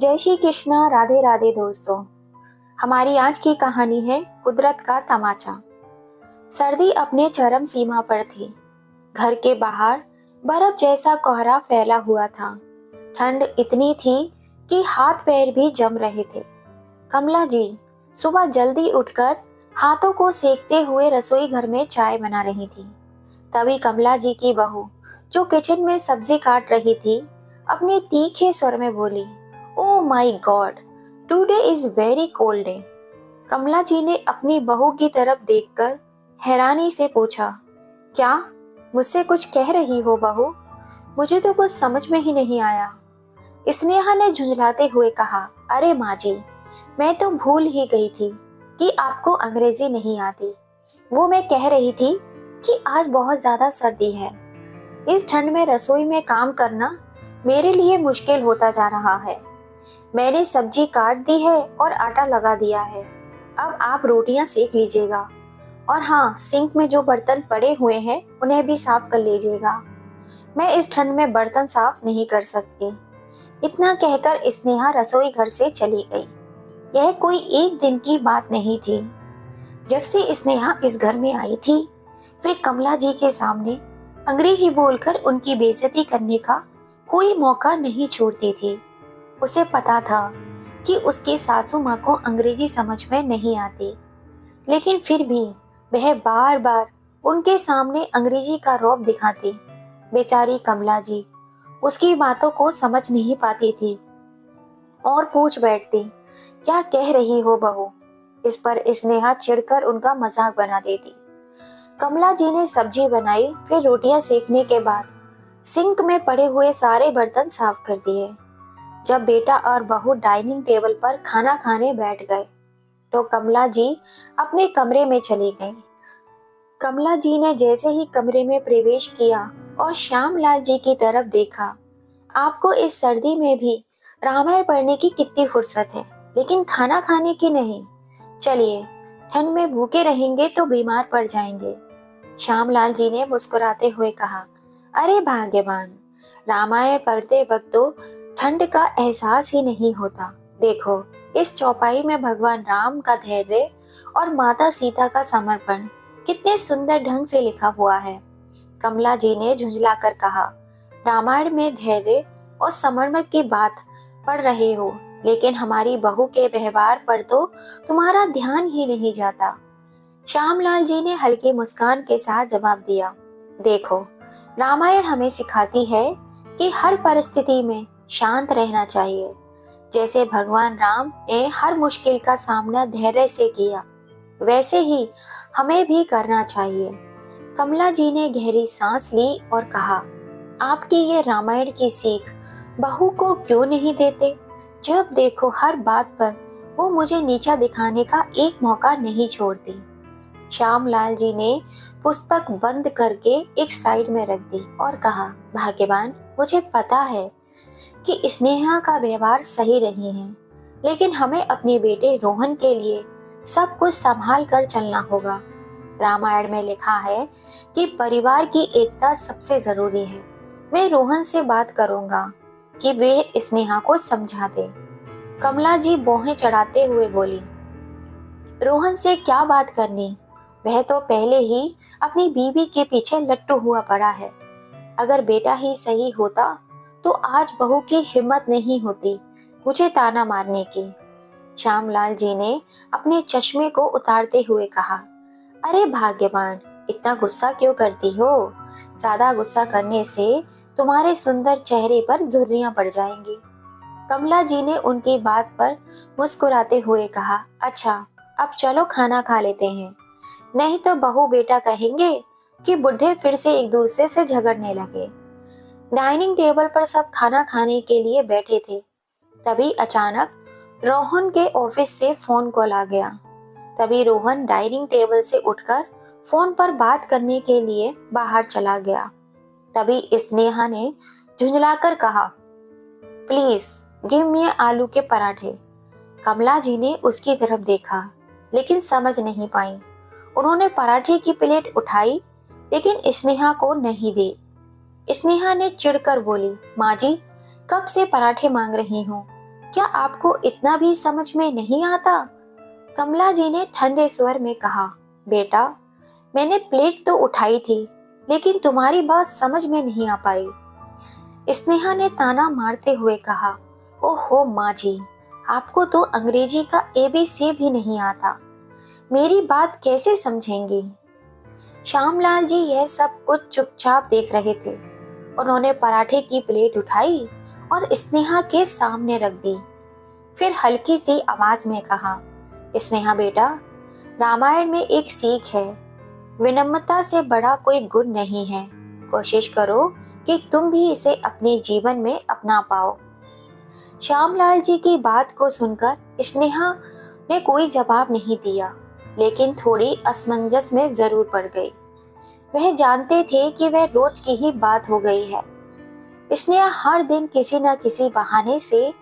जय श्री कृष्णा, राधे राधे दोस्तों। हमारी आज की कहानी है कुदरत का तमाचा। सर्दी अपने चरम सीमा पर थी। घर के बाहर बर्फ जैसा कोहरा फैला हुआ था। ठंड इतनी थी कि हाथ पैर भी जम रहे थे। कमला जी सुबह जल्दी उठकर हाथों को सेकते हुए रसोई घर में चाय बना रही थी। तभी कमला जी की बहू, जो किचन में सब्जी काट रही थी, अपने तीखे स्वर में बोली, oh my god, today is very cold day. Kamala ji ने अपनी बहू की तरफ देखकर हैरानी से पूछा, क्या मुझसे कुछ कह रही हो बहू? मुझे तो कुछ समझ में ही नहीं आया। स्नेहा ने झुंझलाते हुए कहा, अरे माँ जी, मैं तो भूल ही गई थी कि आपको अंग्रेजी नहीं आती। वो मैं कह रही थी कि आज बहुत ज्यादा सर्दी है। इस ठंड में रसोई में काम करना मेरे लिए मुश्किल होता जा रहा है। मैंने सब्जी काट दी है और आटा लगा दिया है। अब आप रोटियां सेक लीजिएगा और हाँ, सिंक में जो बर्तन पड़े हुए हैं उन्हें भी साफ कर लीजिएगा। मैं इस ठंड में बर्तन साफ नहीं कर सकती। इतना कहकर स्नेहा रसोई घर से चली गई। यह कोई एक दिन की बात नहीं थी। जब से स्नेहा इस घर में आई थी, वे कमला जी के सामने अंग्रेजी बोलकर उनकी बेइज्जती करने का कोई मौका नहीं छोड़ती थी। उसे पता था कि उसकी सासू माँ को अंग्रेजी समझ में नहीं आती, लेकिन फिर भी वह बार बार उनके सामने अंग्रेजी का रौब दिखाती। बेचारी कमला जी उसकी बातों को समझ नहीं पाती थी और पूछ बैठती, क्या कह रही हो बहू? इस पर स्नेहा चिढ़कर उनका मजाक बना देती। कमला जी ने सब्जी बनाई, फिर रोटियां सेकने के बाद सिंक में पड़े हुए सारे बर्तन साफ कर दिए। जब बेटा और बहू डाइनिंग टेबल पर खाना खाने बैठ गए तो कमला जी अपने कमरे में चली गईं। कमला जी ने जैसे ही कमरे में प्रवेश किया और श्यामलाल जी की तरफ देखा, आपको इस सर्दी में भी रामायण पढ़ने की कितनी फुर्सत है, लेकिन खाना खाने की नहीं। चलिए, ठंड में भूखे रहेंगे तो बीमार पड़ जाएंगे। श्यामलाल जी ने मुस्कुराते हुए कहा, अरे भाग्यवान, रामायण पढ़ते वक्त तो ठंड का एहसास ही नहीं होता। देखो, इस चौपाई में भगवान राम का धैर्य और माता सीता का समर्पण कितने सुंदर ढंग से लिखा हुआ है। कमला जी ने झुंझलाकर कहा, रामायण में धैर्य और समर्पण की बात पढ़ रहे हो, लेकिन हमारी बहू के व्यवहार पर तो तुम्हारा ध्यान ही नहीं जाता। श्यामलाल जी ने हल्की मुस्कान के साथ जवाब दिया, देखो, रामायण हमें सिखाती है कि हर परिस्थिति में शांत रहना चाहिए। जैसे भगवान राम ने हर मुश्किल का सामना धैर्य से किया, वैसे ही हमें भी करना चाहिए। कमला जी ने गहरी सांस ली और कहा, आपकी ये रामायण की सीख बहू को क्यों नहीं देते? जब देखो हर बात पर वो मुझे नीचा दिखाने का एक मौका नहीं छोड़ती। श्यामलाल जी ने पुस्तक बंद करके एक साइड में रख दी और कहा, भाग्यवान, मुझे पता है कि स्नेहा का व्यवहार सही नहीं है, लेकिन हमें अपने बेटे रोहन के लिए सब कुछ संभाल कर चलना होगा। रामायण में लिखा है कि परिवार की एकता सबसे जरूरी है। मैं रोहन से बात करूंगा कि वे स्नेहा को समझा दे। कमला जी भौहें चढ़ाते हुए बोली, रोहन से क्या बात करनी? वह तो पहले ही अपनी बीवी के पीछे लट्टू हुआ पड़ा है। अगर बेटा ही सही होता तो आज बहू की हिम्मत नहीं होती मुझे ताना मारने की। श्यामलाल जी ने अपने चश्मे को उतारते हुए कहा, अरे भाग्यवान, इतना गुस्सा क्यों करती हो? ज्यादा गुस्सा करने से तुम्हारे सुंदर चेहरे पर झुर्रियां पड़ जाएंगी। कमला जी ने उनकी बात पर मुस्कुराते हुए कहा, अच्छा, अब चलो खाना खा लेते हैं, नहीं तो बहू बेटा कहेंगे कि बुढ़े फिर से एक दूसरे से झगड़ने लगे। डाइनिंग टेबल पर सब खाना खाने के लिए बैठे थे। तभी अचानक रोहन के ऑफिस से फोन कॉल आ गया। तभी रोहन डाइनिंग टेबल से उठकर फोन पर बात करने के लिए बाहर चला गया। तभी स्नेहा ने झुंझलाकर कहा, प्लीज गिव मी आलू के पराठे। कमला जी ने उसकी तरफ देखा, लेकिन समझ नहीं पाई। उन्होंने पराठे की प्लेट उठाई, लेकिन स्नेहा को नहीं दी। स्नेहा ने चिढ़कर बोली, माँ जी, कब से पराठे मांग रही हूँ? क्या आपको इतना भी समझ में नहीं आता? कमला जी ने ठंडे स्वर में कहा, बेटा, मैंने प्लेट तो उठाई थी, लेकिन तुम्हारी बात समझ में नहीं आ पाई। स्नेहा ने ताना मारते हुए कहा, ओहो माँ जी, आपको तो अंग्रेजी का ABC भी नहीं आता, मेरी बात कैसे समझेंगी? श्यामलाल जी यह सब कुछ चुपचाप देख रहे थे। उन्होंने पराठे की प्लेट उठाई और स्नेहा के सामने रख दी। फिर हल्की सी आवाज में कहा, स्नेहा बेटा, रामायण में एक सीख है, विनम्रता से बड़ा कोई गुण नहीं है। कोशिश करो कि तुम भी इसे अपने जीवन में अपना पाओ। श्यामलाल जी की बात को सुनकर स्नेहा ने कोई जवाब नहीं दिया, लेकिन थोड़ी असमंजस में जरूर पड़ गई। वह जानते थे कि वह रोज की ही बात हो गई है। स्नेहा हर दिन किसी न किसी बहाने से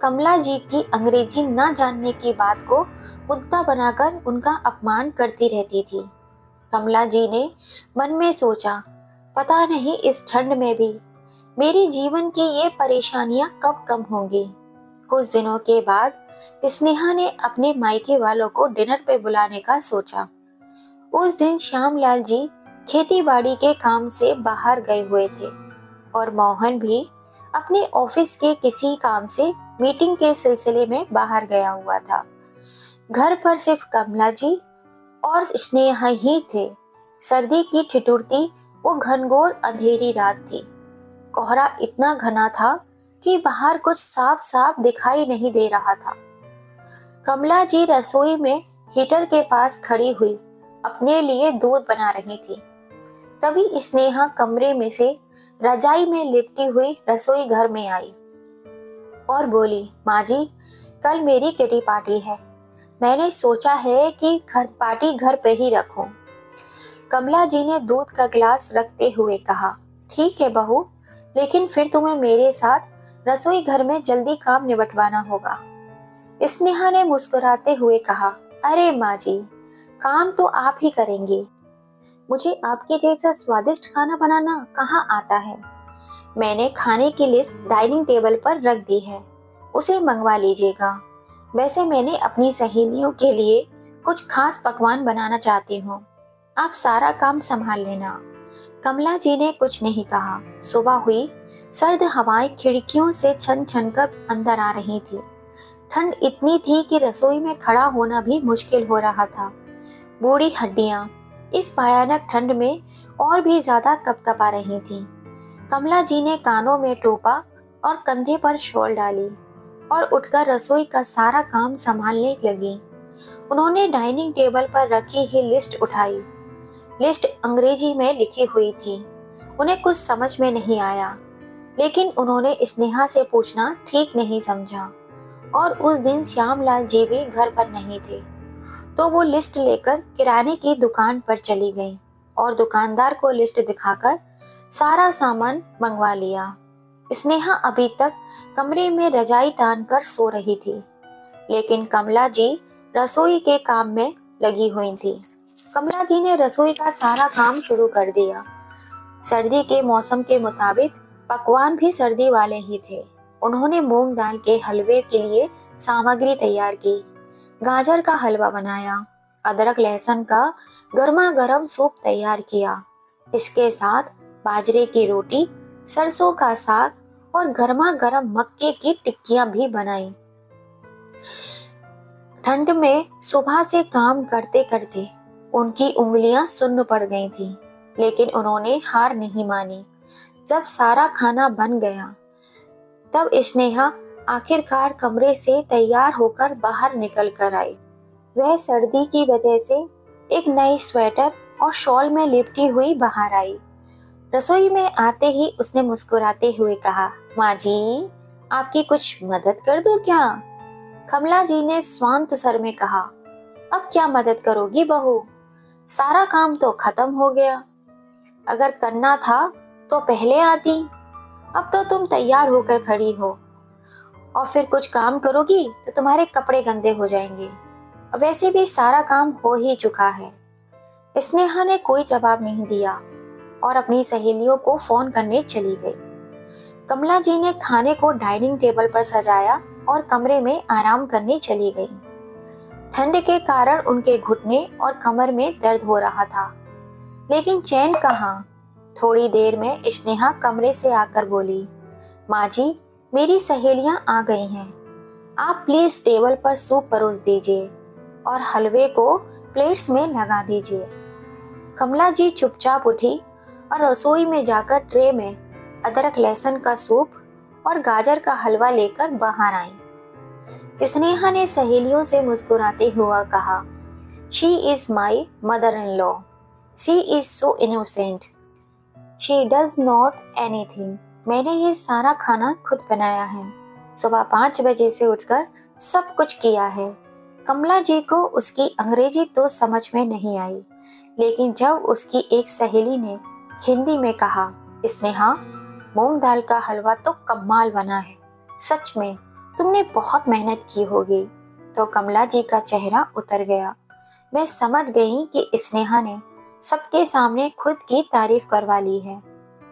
कमला जी की अंग्रेजी न जानने की बात को मुद्दा बनाकर उनका अपमान करती रहती थी। कमला जी ने मन में सोचा, पता नहीं इस ठंड में भी मेरी जीवन की ये परेशानियां कब कम होंगी। कुछ दिनों के बाद स्नेहा ने अपने मायके वालों को डिनर पे बुलाने का सोचा। उस दिन श्यामलाल जी खेती बाड़ी के काम से बाहर गए हुए थे और मोहन भी अपने ऑफिस के किसी काम से मीटिंग के सिलसिले में बाहर गया हुआ था। घर पर सिर्फ कमला जी और स्नेहा ही थे। सर्दी की ठिठुरती वो घनघोर अंधेरी रात थी। कोहरा इतना घना था कि बाहर कुछ साफ साफ दिखाई नहीं दे रहा था। कमला जी रसोई में हीटर के पास खड़ी हुई अपने लिए दूध बना रही थी। तभी स्नेहा कमरे में से रजाई में लिपटी हुई रसोई घर में आई और बोली, माँ जी, कल मेरी किटी पार्टी है, मैंने सोचा है कि घर पार्टी घर पे ही रखूं। कमला जी ने दूध का गिलास रखते हुए कहा, ठीक है बहू, लेकिन फिर तुम्हें मेरे साथ रसोई घर में जल्दी काम निपटवाना होगा। स्नेहा ने मुस्कुराते हुए कहा, अरे माँ जी, काम तो आप ही करेंगी, मुझे आपके जैसा स्वादिष्ट खाना बनाना कहाँ आता है। मैंने खाने की लिस्ट डाइनिंग टेबल पर रख दी है, उसे मंगवा लीजिएगा। वैसे मैंने अपनी सहेलियों के लिए कुछ खास पकवान बनाना चाहती हूँ, आप सारा काम संभाल लेना। कमला जी ने कुछ नहीं कहा। सुबह हुई, सर्द हवाएं खिड़कियों से छन छन कर अंदर आ रही थी। ठंड इतनी थी कि रसोई में खड़ा होना भी मुश्किल हो रहा था। बूढ़ी हड्डियां इस भयानक ठंड में और भी ज्यादा कपकपा रही थीं। कमला जी ने कानों में टोपा और कंधे पर शॉल डाली और उठकर रसोई का सारा काम संभालने लगी। उन्होंने डाइनिंग टेबल पर रखी ही लिस्ट उठाई। लिस्ट अंग्रेजी में लिखी हुई थी। उन्हें कुछ समझ में नहीं आया, लेकिन उन्होंने स्नेहा से पूछना ठीक नहीं समझा और उस दिन श्यामलाल जी भी घर पर नहीं थे, तो वो लिस्ट लेकर किराने की दुकान पर चली गई और दुकानदार को लिस्ट दिखाकर सारा सामान मंगवा लिया। स्नेहा अभी तक कमरे में रजाई तान कर सो रही थी, लेकिन कमला जी रसोई के काम में लगी हुई थी। कमला जी ने रसोई का सारा काम शुरू कर दिया। सर्दी के मौसम के मुताबिक पकवान भी सर्दी वाले ही थे। उन्होंने मूंग दाल के हलवे के लिए सामग्री तैयार की, गाजर का हलवा बनाया, अदरक लहसुन का गर्मा गर्म सूप तैयार किया। इसके साथ बाजरे की रोटी, सरसों का साग और गर्मा गर्म मक्के की टिक्कियां भी बनाई। ठंड में सुबह से काम करते करते उनकी उंगलियां सुन्न पड़ गई थीं, लेकिन उन्होंने हार नहीं मानी। जब सारा खाना बन गया, तब स्नेहा आखिरकार कमरे से तैयार होकर बाहर निकल कर आई। वह सर्दी की वजह से एक नई स्वेटर और शॉल में लिपटी हुई बाहर आई। रसोई में आते ही उसने मुस्कुराते हुए कहा, माँ जी, आपकी कुछ मदद कर दूं क्या? कमला जी ने स्वांत स्वर में कहा, अब क्या मदद करोगी बहू, सारा काम तो खत्म हो गया। अगर करना था तो पहले आती, अब तो तुम तैयार होकर खड़ी हो और फिर कुछ काम करोगी तो तुम्हारे कपड़े गंदे हो जाएंगे। वैसे भी सारा काम हो ही चुका है। स्नेहा ने कोई जवाब नहीं दिया और अपनी सहेलियों को फोन करने चली गई। कमला जी ने खाने को डाइनिंग टेबल पर सजाया और कमरे में आराम करने चली गई। ठंड के कारण उनके घुटने और कमर में दर्द हो रहा था, लेकिन चैन कहाँ। थोड़ी देर में स्नेहा कमरे से आकर बोली, माँ जी, मेरी सहेलियां आ गई हैं। आप प्लीज टेबल पर सूप परोस दीजिए और हलवे को प्लेट्स में लगा दीजिए। कमला जी चुपचाप उठी और रसोई में जाकर ट्रे में अदरक लहसुन का सूप और गाजर का हलवा लेकर बाहर आई। स्नेहा ने सहेलियों से मुस्कुराते हुआ कहा, she is my mother in law, she is so innocent, she does not anything. मैंने ये सारा खाना खुद बनाया है, सुबह 5 बजे से उठकर सब कुछ किया है। कमला जी को उसकी अंग्रेजी तो समझ में नहीं आई, लेकिन जब उसकी एक सहेली ने हिंदी में कहा, स्नेहा, मूंग दाल का हलवा तो कमाल बना है, सच में तुमने बहुत मेहनत की होगी, तो कमला जी का चेहरा उतर गया। मैं समझ गई कि स्नेहा ने सबके सामने खुद की तारीफ करवा ली है।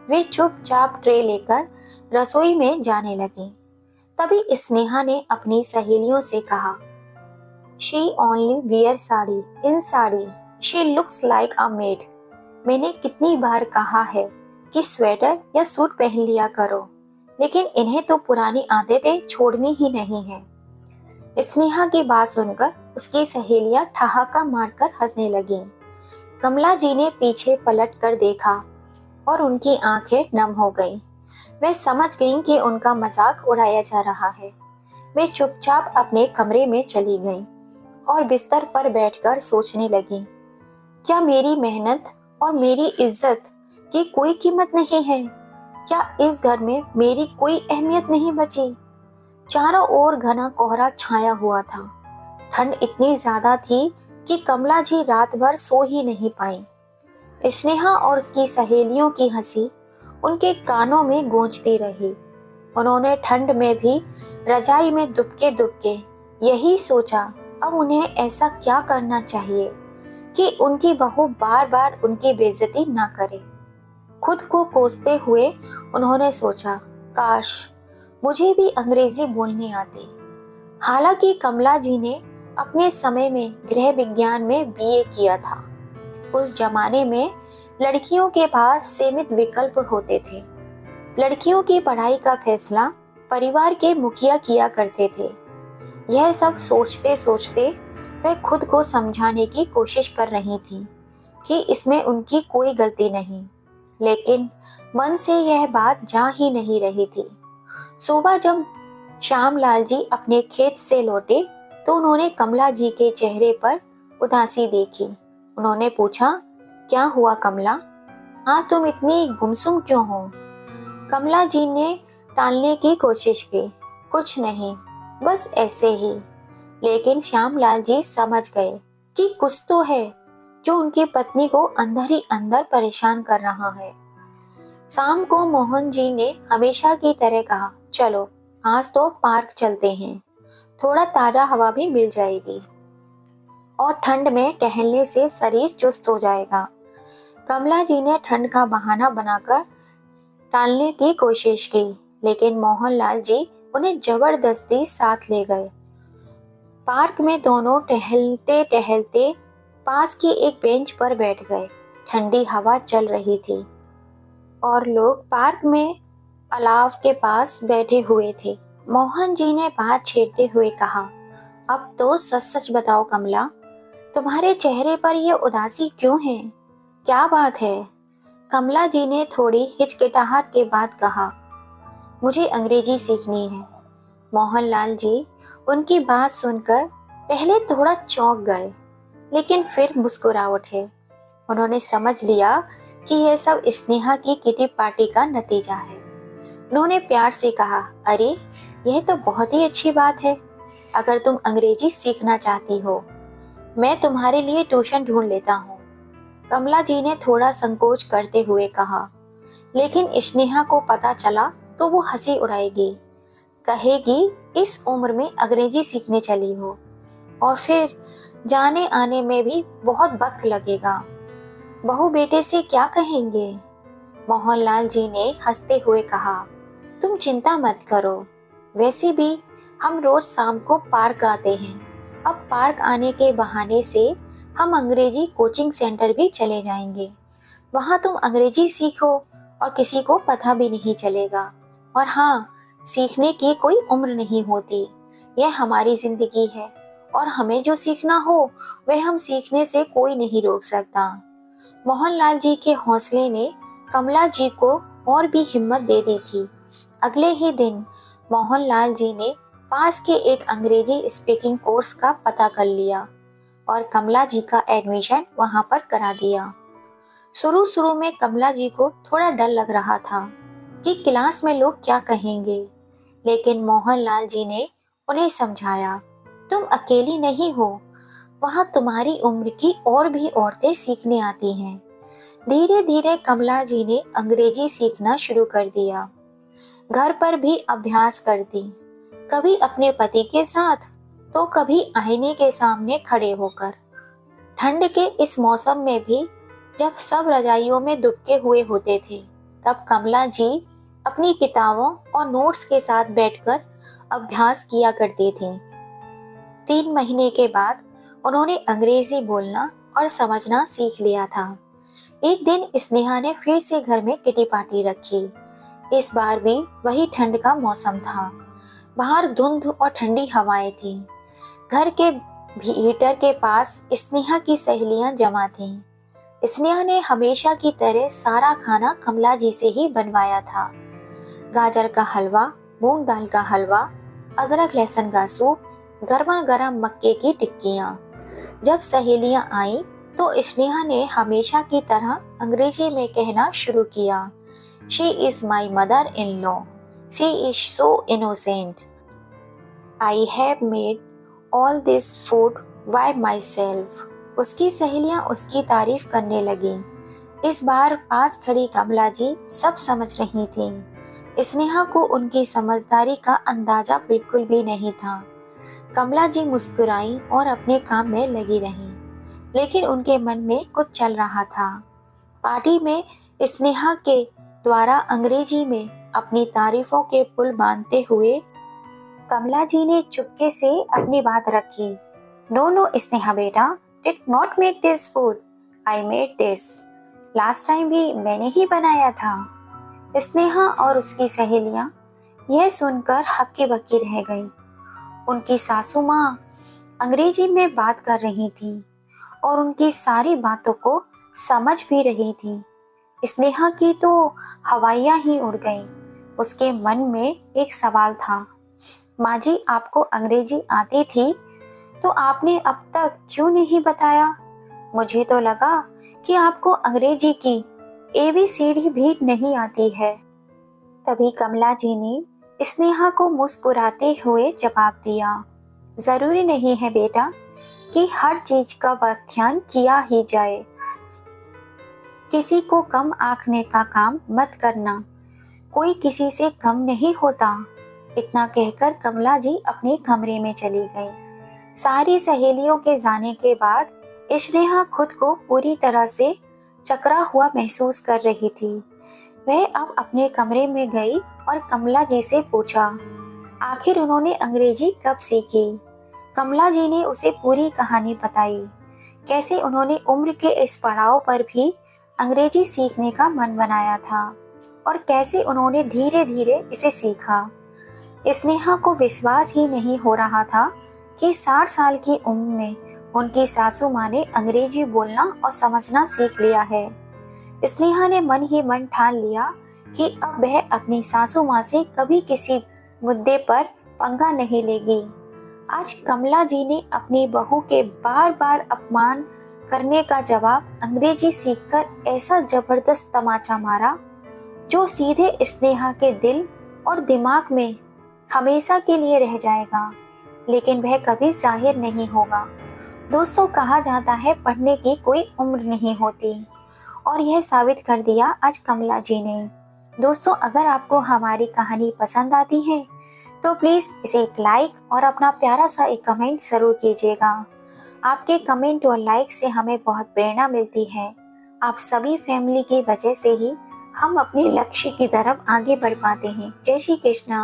वे चुपचाप ट्रे लेकर रसोई में जाने लगी। तभी स्नेहा ने अपनी सहेलियों से कहा, she only wear sari, in sari she looks like a made. मैंने कितनी बार कहा है कि स्वेटर या सूट पहन लिया करो, लेकिन इन्हें तो पुरानी आदतें छोड़नी ही नहीं है। स्नेहा की बात सुनकर उसकी सहेलियां ठहाका मारकर हंसने लगीं। कमला जी ने पीछे पलट कर देखा और उनकी आंखें नम हो गईं। वे समझ गईं कि उनका मजाक उड़ाया जा रहा है। वे चुपचाप अपने कमरे में चली गईं और बिस्तर पर बैठकर सोचने लगीं, क्या मेरी मेहनत और मेरी इज्जत की कोई कीमत नहीं है? क्या इस घर में मेरी कोई अहमियत नहीं बची? चारों ओर घना कोहरा छाया हुआ था। ठंड इतनी ज्यादा थी कि कमला जी रात भर सो ही नहीं पाई। स्नेहा और उसकी सहेलियों की हंसी उनके कानों में गूंजती रही। उन्होंने ठंड में भी रजाई में दुबके दुबके यही सोचा, अब उन्हें ऐसा क्या करना चाहिए कि उनकी बहू बार बार उनकी बेइज्जती ना करे। खुद को कोसते हुए उन्होंने सोचा, काश मुझे भी अंग्रेजी बोलनी आती। हालांकि कमला जी ने अपने समय में गृह विज्ञान में बीए किया था। उस जमाने में लड़कियों के पास सीमित विकल्प होते थे। लड़कियों की पढ़ाई का फैसला परिवार के मुखिया किया करते थे। यह सब सोचते सोचते वह खुद को समझाने की कोशिश कर रही थी कि इसमें उनकी कोई गलती नहीं, लेकिन मन से यह बात जा ही नहीं रही थी। सुबह जब श्यामलाल जी अपने खेत से लौटे तो उन्होंने कमला जी के चेहरे पर उदासी देखी। उन्होंने पूछा, क्या हुआ कमला, आज तुम इतनी गुमसुम क्यों हो? कमला जी ने टालने की कोशिश की, कुछ नहीं, बस ऐसे ही। लेकिन श्यामलाल जी समझ गए कि कुछ तो है जो उनकी पत्नी को अंदर ही अंदर परेशान कर रहा है। शाम को मोहन जी ने हमेशा की तरह कहा, चलो आज तो पार्क चलते हैं, थोड़ा ताजा हवा भी मिल जाएगी और ठंड में टहलने से शरीर चुस्त हो जाएगा। कमला जी ने ठंड का बहाना बनाकर टालने की कोशिश की, लेकिन मोहनलाल जी उन्हें जबरदस्ती साथ ले गए। पार्क में दोनों टहलते टहलते पास की एक बेंच पर बैठ गए। ठंडी हवा चल रही थी और लोग पार्क में अलाव के पास बैठे हुए थे। मोहन जी ने बात छेड़ते हुए कहा, अब तो सच सच बताओ कमला, तुम्हारे चेहरे पर यह उदासी क्यों है? क्या बात है? कमला जी ने थोड़ी हिचकिटाहट के बाद कहा, मुझे अंग्रेजी सीखनी है। मोहनलाल जी उनकी बात सुनकर पहले थोड़ा चौंक गए, लेकिन फिर मुस्कुरा उठे। उन्होंने समझ लिया कि यह सब स्नेहा की किटी पार्टी का नतीजा है। उन्होंने प्यार से कहा, अरे यह तो बहुत ही अच्छी बात है। अगर तुम अंग्रेजी सीखना चाहती हो, मैं तुम्हारे लिए ट्यूशन ढूंढ लेता हूँ। कमला जी ने थोड़ा संकोच करते हुए कहा, लेकिन स्नेहा को पता चला तो वो हंसी उड़ाएगी, कहेगी इस उम्र में अंग्रेजी सीखने चली हो, और फिर जाने आने में भी बहुत वक्त लगेगा। बहू बेटे से क्या कहेंगे? मोहनलाल जी ने हंसते हुए कहा, तुम चिंता मत करो, वैसे भी हम रोज शाम को पार्क आते हैं। अब पार्क आने के बहाने से हम अंग्रेजी कोचिंग सेंटर भी चले जाएंगे। वहाँ तुम अंग्रेजी सीखो और किसी को पता भी नहीं चलेगा। और हाँ, सीखने की कोई उम्र नहीं होती। यह हमारी जिंदगी है और हमें जो सीखना हो वह हम सीखने से कोई नहीं रोक सकता। मोहनलाल जी के हौसले ने कमला जी को और भी हिम्मत दे दी थी। अगले ही दिन मोहनलाल जी ने पास के एक अंग्रेजी स्पीकिंग कोर्स का पता कर लिया और कमला जी का एडमिशन वहां पर करा दिया। शुरू शुरू में कमला जी को थोड़ा डर लग रहा था कि क्लास में लोग क्या कहेंगे, लेकिन मोहनलाल जी ने उन्हें समझाया, तुम अकेली नहीं हो, वहां तुम्हारी उम्र की और भी औरतें सीखने आती हैं। धीरे धीरे कमला जी ने अंग्रेजी सीखना शुरू कर दिया। घर पर भी अभ्यास करती, कभी अपने पति के साथ तो कभी आईने के सामने खड़े होकर। ठंड के इस मौसम में भी जब सब रजाइयों में दुबके हुए होते थे, तब कमला जी अपनी किताबों और नोट्स के साथ बैठकर अभ्यास किया करती थी। 3 महीने के बाद उन्होंने अंग्रेजी बोलना और समझना सीख लिया था। एक दिन स्नेहा ने फिर से घर में किटी पार्टी रखी। इस बार भी वही ठंड का मौसम था। बाहर धुंध और ठंडी हवाएं थी। घर के हीटर के पास स्नेहा की सहेलियां जमा थीं। स्नेहा ने हमेशा की तरह सारा खाना कमला जी से ही बनवाया था। गाजर का हलवा, मूंग दाल का हलवा, अदरक लहसुन का सूप, गर्मा गर्म मक्के की टिक्कियाँ। जब सहेलियां आईं तो स्नेहा ने हमेशा की तरह अंग्रेजी में कहना शुरू किया, she is my mother in law, she is so innocent, I have made all this food by my self. उसकी सहेलियां उसकी तारीफ करने लगीं। इस बार पास खड़ी कमला जी सब समझ रही थीं। स्नेहा को उनकी समझदारी का अंदाजा बिल्कुल भी नहीं था। कमला जी मुस्कुराई और अपने काम में लगी रहीं, लेकिन उनके मन में कुछ चल रहा था। पार्टी में स्नेहा के द्वारा अंग्रेजी में अपनी तारीफों के पुल बांधते हुए कमला जी ने चुपके से अपनी बात रखी। नो नो स्नेहा बेटा, did not make this food, I made this. Last time भी मैंने ही बनाया था। स्नेहा और उसकी सहेलियां यह सुनकर हक्की बक्की रह गई। उनकी सासू माँ अंग्रेजी में बात कर रही थी और उनकी सारी बातों को समझ भी रही थी। स्नेहा की तो हवाइयाँ ही उड़ गईं। उसके मन में एक सवाल था, माँ जी आपको अंग्रेजी आती थी तो आपने अब तक क्यों नहीं बताया? मुझे तो लगा कि आपको अंग्रेजी की ABCD भी नहीं आती है। तभी कमला जी ने स्नेहा को मुस्कुराते हुए जवाब दिया, जरूरी नहीं है बेटा कि हर चीज का व्याख्यान किया ही जाए। किसी को कम आंकने का काम मत करना, कोई किसी से कम नहीं होता। इतना कहकर कमला जी अपने कमरे में चली गई। सारी सहेलियों के जाने के बाद स्नेहा खुद को पूरी तरह से चकरा हुआ महसूस कर रही थी। वह अब अपने कमरे में गई और कमला जी से पूछा, आखिर उन्होंने अंग्रेजी कब सीखी? कमला जी ने उसे पूरी कहानी बताई, कैसे उन्होंने उम्र के इस पड़ाव पर भी अंग्रेजी सीखने का मन बनाया था और कैसे उन्होंने धीरे धीरे इसे सीखा। स्नेहा को विश्वास ही नहीं हो रहा था कि 60 साल की उम्र में उनकी सासू माँ ने अंग्रेजी बोलना और समझना सीख लिया है। स्नेहा ने मन ही मन ठान लिया कि अब वह अपनी सासू माँ से कभी किसी मुद्दे पर पंगा नहीं लेगी। आज कमला जी ने अपनी बहू के बार बार अपमान करने का जवाब अंग्रेजी सीखकर ऐसा जबरदस्त तमाचा मारा जो सीधे स्नेहा के दिल और दिमाग में हमेशा के लिए रह जाएगा, लेकिन वह कभी जाहिर नहीं होगा। दोस्तों, कहा जाता है पढ़ने की कोई उम्र नहीं होती और यह साबित कर दिया आज कमला जी ने। दोस्तों, अगर आपको हमारी कहानी पसंद आती है तो प्लीज़ इसे एक लाइक और अपना प्यारा सा एक कमेंट ज़रूर कीजिएगा। आपके कमेंट और लाइक से हमें बहुत प्रेरणा मिलती है। आप सभी फैमिली की वजह से ही हम अपने लक्ष्य की तरफ आगे बढ़ पाते हैं। जय श्री कृष्णा।